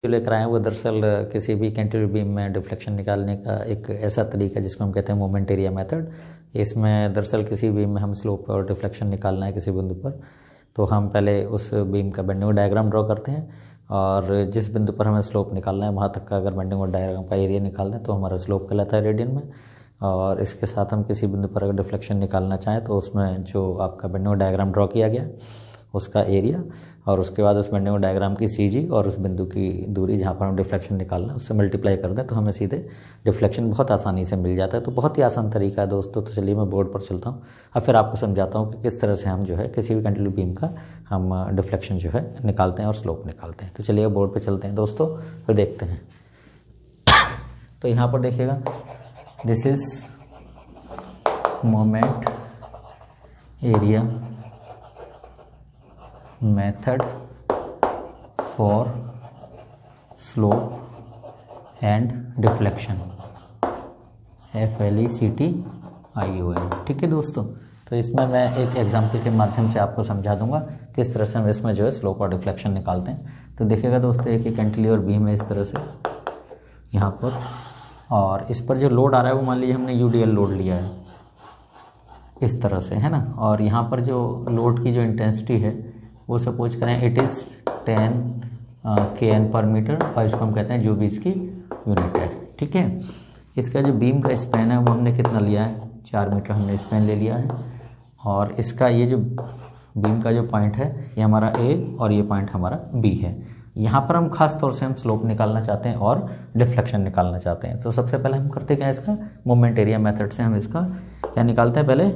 जो लेकर आए हैं वो दरअसल किसी भी कैंटिलीवर बीम में डिफ्लेक्शन निकालने का एक ऐसा तरीका जिसको हम कहते हैं मोमेंट एरिया मेथड। इसमें दरअसल किसी बीम में हम स्लोप और डिफ्लेक्शन निकालना है किसी बिंदु पर, तो हम पहले उस बीम का बेंडिंग डायग्राम ड्रॉ करते हैं और जिस बिंदु पर हमें स्लोप निकालना है वहाँ तक का अगर बेंडिंग डायग्राम का एरिया निकाल दें तो हमारा स्लोप कहलाता है रेडियन में। और इसके साथ हम किसी बिंदु पर अगर डिफ्लेक्शन निकालना चाहें तो उसमें जो आपका बेंडिंग डायग्राम ड्रॉ किया गया उसका एरिया और उसके बाद उस बेंडिंग डायग्राम की CG और उस बिंदु की दूरी जहाँ पर हम डिफ्लेक्शन निकालना है उससे मल्टीप्लाई कर दें तो हमें सीधे डिफ्लेक्शन बहुत आसानी से मिल जाता है। तो बहुत ही आसान तरीका है दोस्तों। तो चलिए मैं बोर्ड पर चलता हूँ और फिर आपको समझाता हूँ कि किस तरह से हम जो है किसी भी कैंटिलीवर बीम का हम डिफ्लेक्शन जो है निकालते हैं और स्लोप निकालते हैं। तो चलिए बोर्ड पर चलते हैं दोस्तों, फिर देखते हैं। तो यहाँ पर देखिएगा, this is moment area method for slope and deflection, FLECTION। ठीक है दोस्तों, तो इसमें मैं एक एग्जाम्पल के माध्यम से आपको समझा दूंगा किस तरह से हम इसमें जो है स्लोप और डिफ्लेक्शन निकालते हैं। तो देखिएगा दोस्तों, एक कैंटिलीवर बीम है इस तरह से यहाँ पर, और इस पर जो लोड आ रहा है वो मान लीजिए हमने UDL लोड लिया है इस तरह से, है ना। और यहाँ पर जो लोड की जो इंटेंसिटी है वो सपोज करें इट इज़ 10 kN पर मीटर और इसको हम कहते हैं जो भी इसकी यूनिट है। ठीक है, इसका जो बीम का स्पैन है वो हमने कितना लिया है, 4 मीटर हमने स्पैन ले लिया है। और इसका ये जो बीम का जो पॉइंट है ये हमारा A और ये पॉइंट हमारा B है। यहाँ पर हम खास तौर से हम स्लोप निकालना चाहते हैं और डिफ्लेक्शन निकालना चाहते हैं। तो सबसे पहले हम करते क्या है, इसका मोमेंट एरिया मेथड से हम इसका क्या निकालते हैं। पहले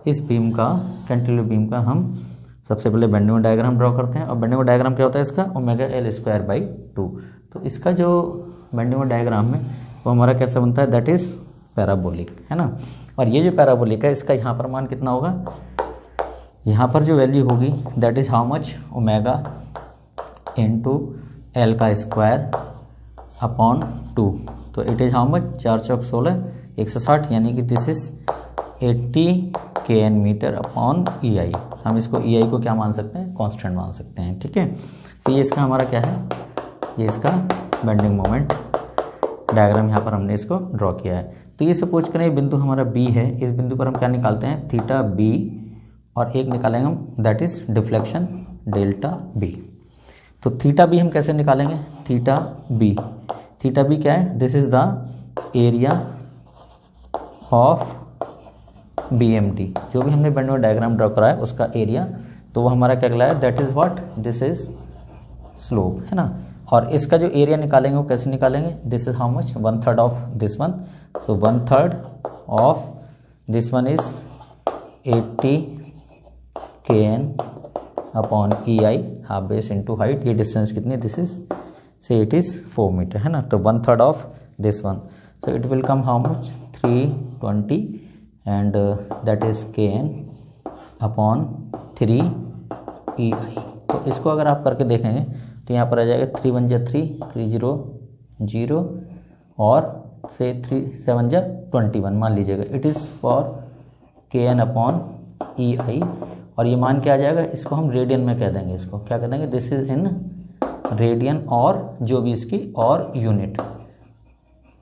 इस बीम का, कैंटिलीवर बीम का हम सबसे पहले बेंडिंग डायग्राम ड्रॉ करते हैं। और बेंडिंग डायग्राम क्या होता है इसका, ω/L²/2। तो इसका जो बेंडिंग डायग्राम है वो हमारा कैसा बनता है, दैट इज़ पैराबोलिक, है ना। और ये जो पैराबोलिक है इसका यहाँ पर मान कितना होगा, यहाँ पर जो वैल्यू होगी that is how much, ω × L²/2। तो इट इज़ हाउ मच, 4 चौक 16 160, यानी कि दिस इज 80 kN मीटर/EI। हम इसको EI को क्या मान सकते हैं, कांस्टेंट मान सकते हैं। ठीक है, तो ये इसका हमारा क्या है, ये इसका बेंडिंग मोमेंट डायग्राम यहाँ पर हमने इसको ड्रॉ किया है। तो ये सपोज करें बिंदु हमारा B है, इस बिंदु पर हम क्या निकालते हैं, θB, और एक निकालेंगे हम दैट इज डिफ्लेक्शन ΔB। तो θB हम कैसे निकालेंगे, θB क्या है, this is the area of BMD, जो भी हमने बेंडिंग डायग्राम ड्रॉ करा है उसका एरिया, तो वो हमारा क्या कहलाया, that is what, this is slope, है ना। और इसका जो एरिया निकालेंगे वो कैसे निकालेंगे, this is how much, 1/3 of this one, so 1/3 of this one is 80 kN/EI, half base into height. ये डिस्टेंस कितनी, दिस इज से इट इज 4 मीटर, है ना। तो 1/3 of this one, so it will come how much, 320 and that is kN/3EI। तो इसको अगर आप करके देखेंगे तो यहाँ पर आ जाएगा 3 1 3, 3 0 0 और से 3 7 21 मान लीजिएगा। इट इज़ फॉर kN/EI, और ये मान क्या आ जाएगा, इसको हम रेडियन में कह देंगे, इसको क्या कह देंगे, दिस इज इन रेडियन और जो भी इसकी और यूनिट,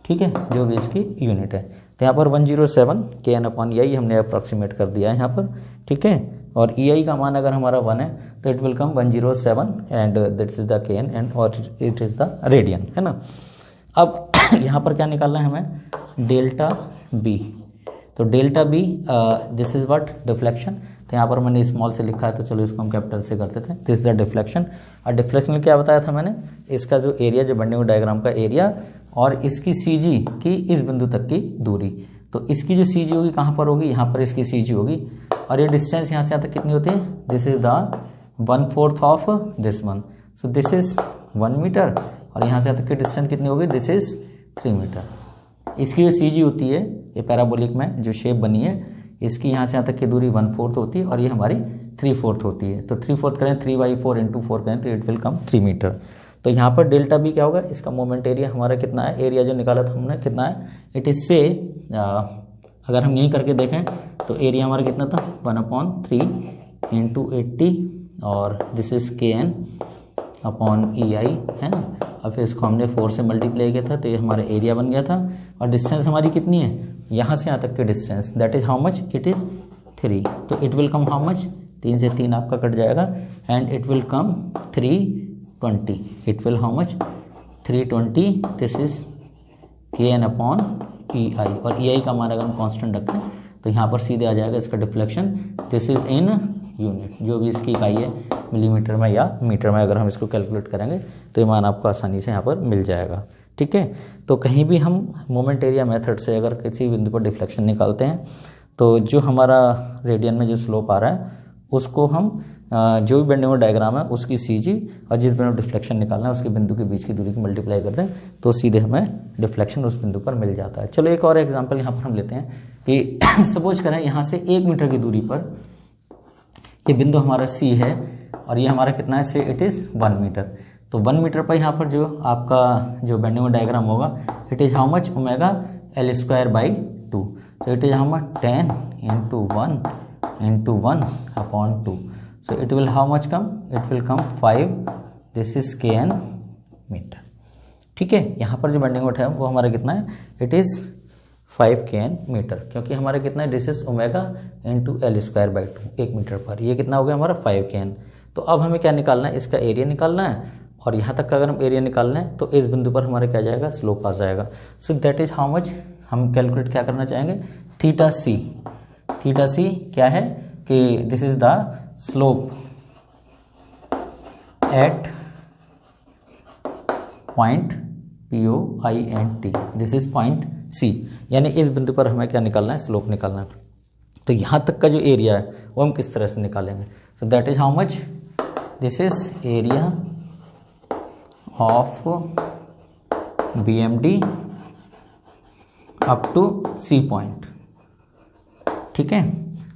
ठीक है, जो भी इसकी यूनिट है। तो यहाँ पर 107 kN/EI हमने अप्रॉक्सीमेट कर दिया है यहाँ पर, ठीक है। और EI का मान अगर हमारा 1 है तो it will come 107 and this is the kN and और इट इज द रेडियन, है ना। अब यहाँ पर क्या निकालना है हमें, ΔB। तो ΔB this is what, deflection. तो यहाँ पर मैंने स्मॉल से लिखा है तो चलो इसको हम कैपिटल से करते थे, दिस इज द डिफ्लेक्शन। और डिफ्लेक्शन में क्या बताया था मैंने, इसका जो एरिया, जो बेंडिंग डायग्राम का एरिया और इसकी CG की इस बिंदु तक की दूरी। तो इसकी जो CG होगी कहाँ पर होगी, यहाँ पर इसकी CG होगी। और ये डिस्टेंस यहाँ से यहाँ तक कितनी होती है, this is the 1/4 of this one, so this is 1 metre. और यहाँ से यहाँ तक की डिस्टेंस कितनी होगी, दिस इज 3 मीटर। इसकी जो CG होती है, ये पैराबोलिक में जो शेप बनी है, इसकी यहाँ से यहाँ तक की दूरी 1/4 होती है और ये हमारी 3/4 होती है। तो 3/4 करें, 3/4 × 4 करें तो इट विल कम 3 मीटर। तो यहाँ पर ΔB क्या होगा, इसका मोमेंट एरिया हमारा कितना है, एरिया जो निकाला था हमने कितना है, इट इज से अगर हम यहीं करके देखें तो एरिया हमारा कितना था, 1/3 × 80 और दिस इज kN अपॉन ई आई, है ना। और फिर इसको हमने 4 से मल्टीप्लाई किया था तो ये हमारा एरिया बन गया था। और डिस्टेंस हमारी कितनी है, यहाँ से यहाँ तक की distance, that is how much, it is 3। तो it will come how much, 3 से 3 आपका कट जाएगा and it will come 320। It will how much, 320। This is के एन अपॉन ई आई। और ई आई का मान अगर हम कॉन्स्टेंट रखें तो यहाँ पर सीधे आ जाएगा इसका deflection. This is in unit, जो भी इसकी इकाई है मिलीमीटर में या मीटर में, अगर हम इसको कैलकुलेट करेंगे तो ये मान आपको आसानी से यहाँ पर मिल जाएगा। ठीक है, तो कहीं भी हम मोमेंट एरिया मेथड से अगर किसी बिंदु पर डिफ्लेक्शन निकालते हैं तो जो हमारा रेडियन में जो स्लोप आ रहा है उसको हम जो भी बेंडिंग डायग्राम है उसकी सीजी और जिस बिंदु डिफ्लेक्शन निकालना है उसके बिंदु के बीच की दूरी को मल्टीप्लाई कर दें तो सीधे हमें डिफ्लेक्शन उस बिंदु पर मिल जाता है। चलो एक और एग्जांपल यहाँ पर हम लेते हैं कि सपोज करें यहाँ से 1 मीटर की दूरी पर ये बिंदु हमारा सी है और ये हमारा कितना है, से इट इज़ 1 मीटर। तो 1 मीटर पर यहाँ पर जो आपका जो बेंडिंग डायग्राम होगा it is how much, omega L square by 2। So it is how much, 10 into 1 into 1 upon 2. So it will how much come, it will come 5. This is kn metre. ठीक है, यहाँ पर जो bending moment है वो हमारा कितना है, इट इज़ 5 kn मीटर, क्योंकि हमारा कितना है, this is omega into L square by 2 1 metre पर। ये कितना हो गया हमारा 5 kn। तो अब हमें क्या निकालना है, इसका एरिया निकालना है और यहाँ तक का अगर हम एरिया निकालना है तो इस बिंदु पर हमारा क्या जाएगा, स्लोप आ जाएगा। सो दैट इज हाउ मच, हम कैलकुलेट क्या करना चाहेंगे, थीटा सी। थीटा सी क्या है कि this is the slope at point POINT, this is point C, यानी इस बिंदु पर हमें क्या निकालना है, स्लोप निकालना है। तो यहाँ तक का जो एरिया है वो हम किस तरह से निकालेंगे, so that is how much, this is area of BMD up to C point. ठीक है,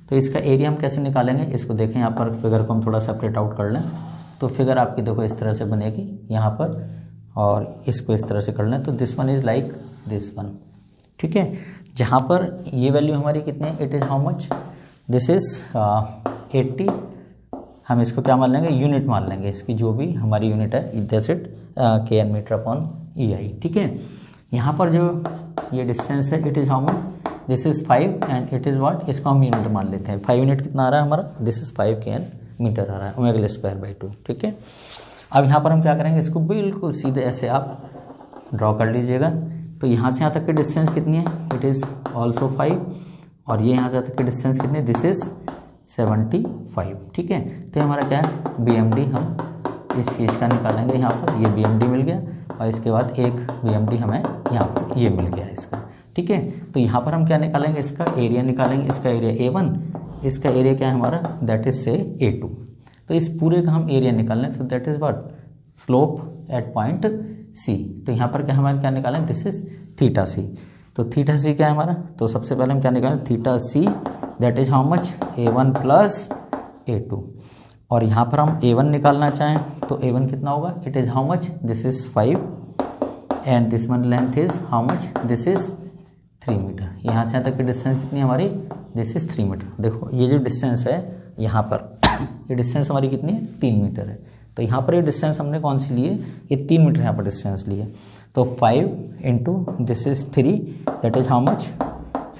तो इसका एरिया हम कैसे निकालेंगे, इसको देखें यहाँ पर फिगर को हम थोड़ा सेपरेट आउट कर लें तो फिगर आपकी देखो इस तरह से बनेगी यहाँ पर, और इसको इस तरह से कर लें तो this one is like this one. ठीक है, जहाँ पर ये वैल्यू हमारी कितनी है, it is how much, this is 80। हम इसको क्या मान लेंगे, यूनिट मान लेंगे, इसकी जो भी हमारी यूनिट है that's it kn metre upon EI। ठीक है, यहाँ पर जो ये डिस्टेंस है it is how much, this is 5 and it is what, इसको हम यूनिट मान लेते हैं। 5 यूनिट कितना आ रहा है हमारा, दिस इज 5 kn मीटर आ रहा है, ओमेगा L स्क्वायर बाई 2। ठीक है, अब यहाँ पर हम क्या करेंगे, इसको बिल्कुल सीधे ऐसे आप ड्रॉ कर लीजिएगा। तो यहाँ से यहाँ तक की डिस्टेंस कितनी है, इट इज़ ऑल्सो 5, और ये यहाँ से यहाँ तक की डिस्टेंस कितनी है, दिस इज 75। ठीक है, तो हमारा क्या है, BMD हम इस चीज़ का निकालेंगे, यहाँ पर ये BMD मिल गया और इसके बाद एक BMD हमें यहाँ पर ये मिल गया इसका। ठीक है, तो यहाँ पर हम क्या निकालेंगे, इसका एरिया निकालेंगे, इसका एरिया A1, इसका एरिया क्या है हमारा, दैट इज से A2। तो इस पूरे का हम एरिया निकालना है, सो that is what, slope at point C। तो यहाँ पर क्या हमारे क्या निकालें, दिस इज थीटा C। तो थीटा C क्या है हमारा, तो सबसे पहले हम क्या निकालें, theta C that is how much, A1 plus A2। और यहाँ पर हम A1 निकालना चाहें तो A1 कितना होगा, it is how much, this is 5 and this one length is how much, this is 3 metre. यहाँ से यहाँ तक की डिस्टेंस कितनी है हमारी, दिस इज 3 मीटर। देखो ये जो डिस्टेंस है यहाँ पर ये डिस्टेंस हमारी कितनी है, 3 मीटर है। तो यहाँ पर ये डिस्टेंस हमने कौन सी ली है, ये 3 मीटर यहाँ पर डिस्टेंस ली है। तो 5 into this is 3 that is how much,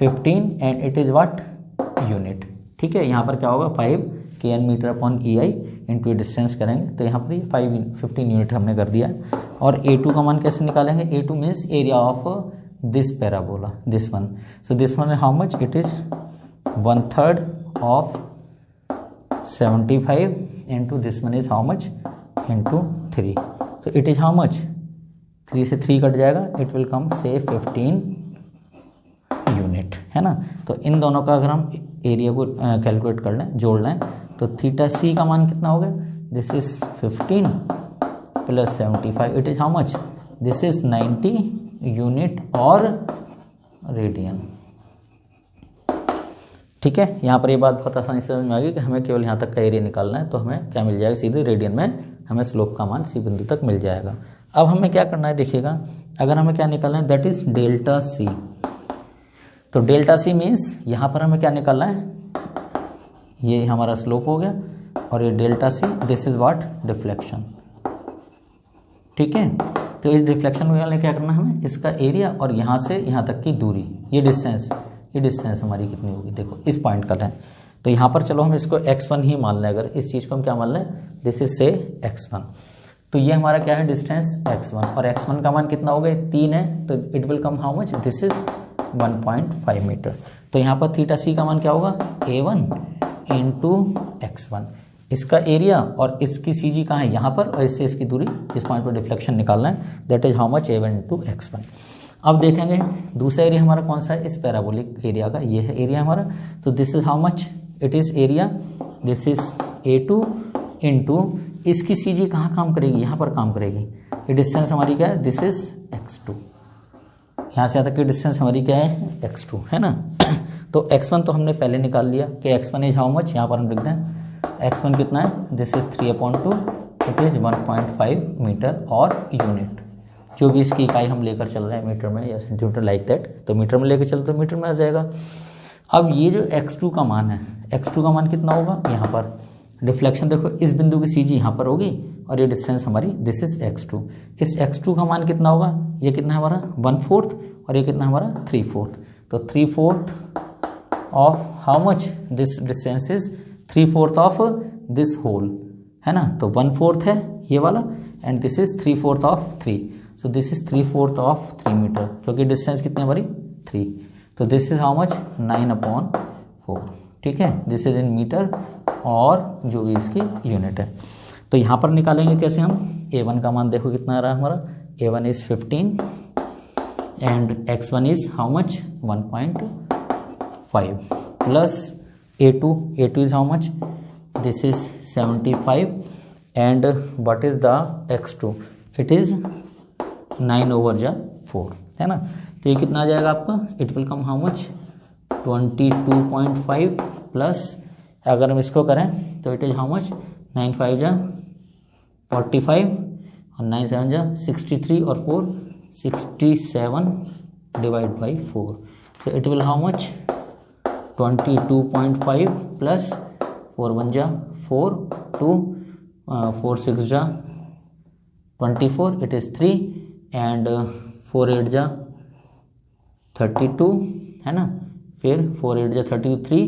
15 and it is what, unit. ठीक है, यहाँ पर क्या होगा, 5 kn metre upon EI into distance करेंगे तो यहाँ पर ये 15 यूनिट हमने कर दिया। और A2 का मान कैसे निकालेंगे, A2 means area of this parabola, this one. So this one how much, it is 1/3 of 75 into this one is how much, into 3। So it is how much, 3 से 3 कट जाएगा, इट विल कम से 15 unit, है ना। तो इन दोनों का अगर हम एरिया को कैलकुलेट कर लें, जोड़ लें, तो थीटा C का मान कितना हो गया, this is 15 plus 75, it is how much, this is 90 unit और रेडियन। ठीक है, यहाँ पर ये बात बहुत आसानी से समझ में आ गई कि हमें केवल यहाँ तक का एरिया निकालना है तो हमें क्या मिल जाएगा, सीधे रेडियन में हमें स्लोप का मान C बिंदु तक मिल जाएगा। अब हमें क्या करना है, देखिएगा, अगर हमें क्या निकालना है, दैट इज डेल्टा C। तो डेल्टा C मीन्स यहाँ पर हमें क्या निकालना है, ये हमारा स्लोप हो गया और ये delta C, this is what, deflection. ठीक है। तो इस डिफ्लेक्शन को निकालने क्या करना है हमें, इसका एरिया और यहाँ से यहाँ तक की दूरी, ये डिस्टेंस हमारी कितनी होगी, देखो इस पॉइंट का है। तो यहाँ पर चलो हम इसको x1 ही मान लें, अगर इस चीज़ को हम क्या मान लें, दिस इज से x1। तो ये हमारा क्या है डिस्टेंस x1, और x1 का मान कितना हो गया 3 है, तो it will come how much, this is 1.5 metre. तो यहाँ पर थीटा सी का मान क्या होगा, a1 इंटू x1, इसका एरिया और इसकी सी जी कहाँ है यहाँ पर, और इससे इसकी दूरी जिस पॉइंट पर डिफ्लेक्शन निकालना है, that is how much a1 into x1। अब देखेंगे दूसरा एरिया हमारा कौन सा है, इस पैराबोलिक एरिया का, ये है एरिया हमारा। तो this is how much, it is area, this is a2 into इसकी सी जी कहाँ काम करेगी, यहाँ पर काम करेगी। ये डिस्टेंस हमारी क्या है, दिस इज x2, यहाँ से यहाँ तक की डिस्टेंस हमारी क्या है x2, है ना। तो x1 तो हमने पहले निकाल लिया कि x1 इज हाउ मच, यहाँ पर हम लिख दें x1 कितना है, this is 3/2, it is 1.5 metre और यूनिट, जो भी इसकी इकाई हम लेकर चल रहे हैं मीटर में या सेंटीमीटर लाइक दैट, तो मीटर में लेकर चलो तो मीटर में आ जाएगा। अब ये जो x2 का मान है, x2 का मान कितना होगा, यहाँ पर डिफ्लेक्शन देखो इस बिंदु की सी जी यहाँ पर होगी और ये डिस्टेंस हमारी दिस इज x2, इस x2 का मान कितना होगा, ये कितना है हमारा 1/4 और ये कितना हमारा 3/4। तो 3/4 of how much, this distance is 3/4 of this whole, है ना। तो 1/4 है ये वाला and this is 3/4 of 3, so this is 3/4 of 3 metre, क्योंकि डिस्टेंस कितनी हमारी 3। तो दिस इज हाउ मच 9/4, ठीक है, दिस इज इन मीटर और जो भी इसकी यूनिट है। तो यहाँ पर निकालेंगे कैसे हम, a1 का मान देखो कितना आ रहा है हमारा, a1 is 15 and x1 is how much 1.5 plus a2 is how much, this is 75 and what is the x2, it is 9/4, है ना। तो ये कितना आ जाएगा आपका, it will come how much 22.5 plus, अगर हम इसको करें तो इट इज हाउ मच 9×5 = 45 और 9×7 = 63 और 4 67 divide by 4, so it will how much 22.5 plus 4×1 = 4 2 4×6 = 24, it is 3 and 4×8 = 32, है ना। फिर 4×8 = 33,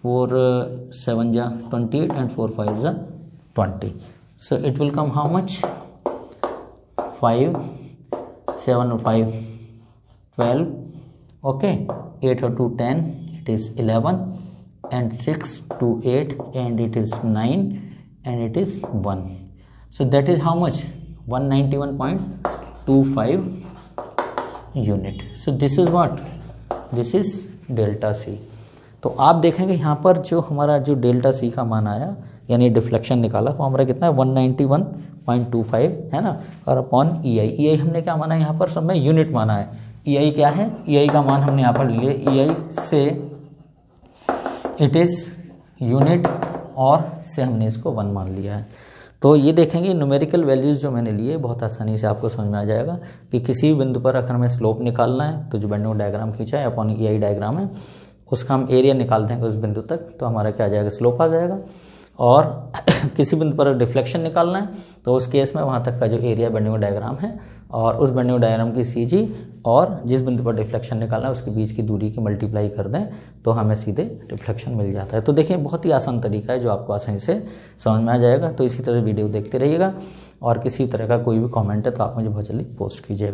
4×7 = 28 and 4×5 = 20. So it will come how much, 5 7 और 5 12, okay, 8 और 2 10, it is 11 and 6 2 8 and it is 9 and it is 1. So that is how much, 191.25 unit. So this is what, this is delta C. तो आप देखेंगे यहाँ पर जो हमारा जो डेल्टा सी का मान आया यानी डिफ्लेक्शन निकाला वो हमारा कितना है 191.25, है ना। और अपॉन ई आई हमने क्या माना है यहाँ पर, सब में यूनिट माना है। ई आई क्या है, ई आई का मान हमने यहाँ पर लिए, ई आई से इट इज़ यूनिट और से हमने इसको 1 मान लिया है। तो ये देखेंगे न्यूमेरिकल वैल्यूज़ जो मैंने लिए बहुत आसानी से आपको समझ में आ जाएगा कि किसी भी बिंदु पर अगर हमें स्लोप निकालना है तो जो बेंडिंग डायग्राम खींचा है अपॉन ई आई डायग्राम है उसका हम एरिया निकाल देंगे उस बिंदु तक, तो हमारा क्या आ जाएगा, स्लोप आ जाएगा। और किसी बिंदु पर डिफ्लेक्शन निकालना है तो उस केस में वहाँ तक का जो एरिया बेंडिंग डायग्राम है और उस बेंडिंग डायग्राम की सी जी और जिस बिंदु पर डिफ्लेक्शन निकालना है उसके बीच की दूरी की मल्टीप्लाई कर दें तो हमें सीधे डिफ्लेक्शन मिल जाता है। तो देखिए बहुत ही आसान तरीका है जो आपको आसानी से समझ में आ जाएगा। तो इसी तरह वीडियो देखते रहिएगा और किसी तरह का कोई भी कमेंट है तो आप मुझे बहुत जल्दी पोस्ट कीजिएगा।